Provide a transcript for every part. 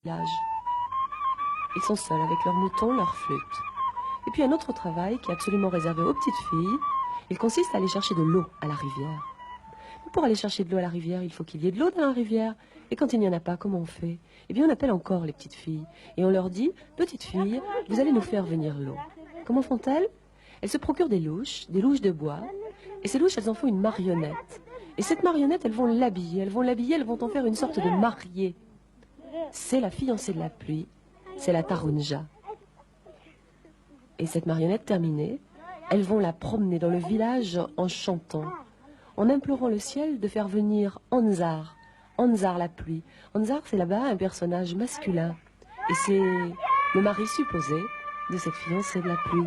village. Ils sont seuls avec leurs moutons, leurs flûtes. Et puis un autre travail qui est absolument réservé aux petites filles, il consiste à aller chercher de l'eau à la rivière. Mais pour aller chercher de l'eau à la rivière, il faut qu'il y ait de l'eau dans la rivière. Et quand il n'y en a pas, comment on fait? Eh bien, on appelle encore les petites filles. Et on leur dit, petites filles, vous allez nous faire venir l'eau. Comment font-elles? Elles se procurent des louches de bois. Et ces louches, elles en font une marionnette. Et cette marionnette, elles vont l'habiller, elles vont en faire une sorte de mariée. C'est la fiancée de la pluie, c'est la Tarunja. Et cette marionnette terminée, elles vont la promener dans le village en chantant, en implorant le ciel de faire venir Anzar la pluie. Anzar, c'est là-bas un personnage masculin. Et c'est le mari supposé de cette fiancée de la pluie.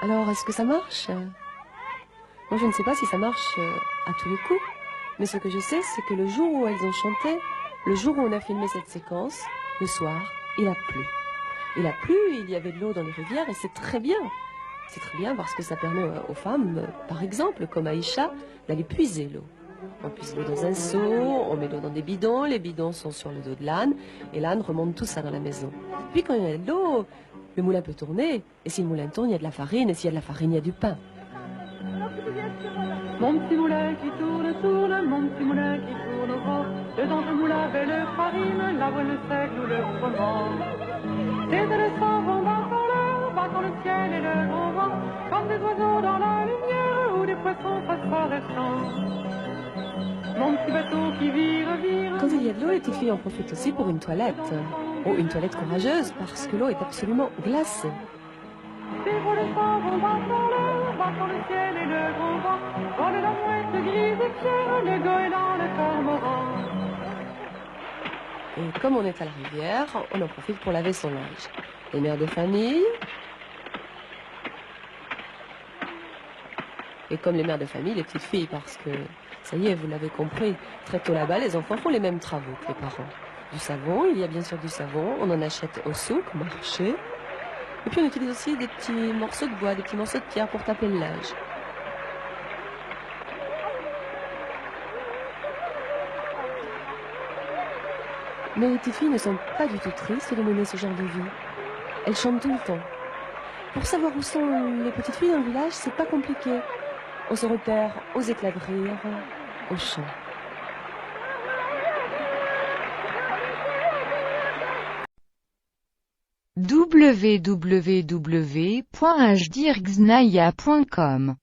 Alors, est-ce que ça marche? Moi, je ne sais pas si ça marche à tous les coups. Mais ce que je sais, c'est que le jour où elles ont chanté, le jour où on a filmé cette séquence, le soir, il a plu. Il a plu, il y avait de l'eau dans les rivières et c'est très bien. C'est très bien parce que ça permet aux femmes, par exemple, comme Aïcha, d'aller puiser l'eau. On puise l'eau dans un seau, on met l'eau dans des bidons, les bidons sont sur le dos de l'âne, et l'âne remonte tout ça dans la maison. Puis quand il y a de l'eau, le moulin peut tourner, et si le moulin tourne, il y a de la farine, et s'il y a de la farine, il y a du pain. Mon petit moulin qui tourne, tourne, mon petit moulin qui tourne au vent, dedans le moulin belle farine, la bonne sec ou le froment. Les adolescents vont battant le ciel et le grand vent, comme des oiseaux dans la lumière ou des poissons phosphorescents. Mon petit bateau qui vire, vire. Quand il y a de l'eau, les petites filles en profitent aussi pour une toilette. Oh, une toilette courageuse, parce que l'eau est absolument glacée. Les adolescents vont battant le ciel et le grand vent, volent la mouette grise et fière, le goéland, le cormoran. Et comme on est à la rivière, on en profite pour laver son linge. Les mères de famille. Et comme les mères de famille, les petites filles, parce que, ça y est, vous l'avez compris, très tôt là-bas, les enfants font les mêmes travaux que les parents. Du savon, il y a bien sûr du savon, on en achète au souk, au marché. Et puis on utilise aussi des petits morceaux de bois, des petits morceaux de pierre pour taper le linge. Mais les petites filles ne sont pas du tout tristes de mener ce genre de vie. Elles chantent tout le temps. Pour savoir où sont les petites filles dans le village, c'est pas compliqué. On se repère aux éclats de rire, aux chants. www.hdirgsnaya.com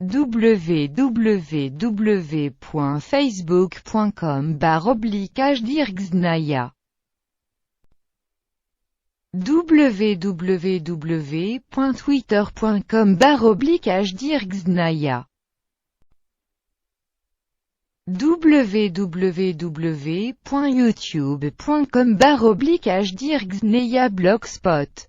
www.facebook.com/hdirgsnaya www.twitter.com/hdirgsnaya www.youtube.com/hdirgsnaya blogspot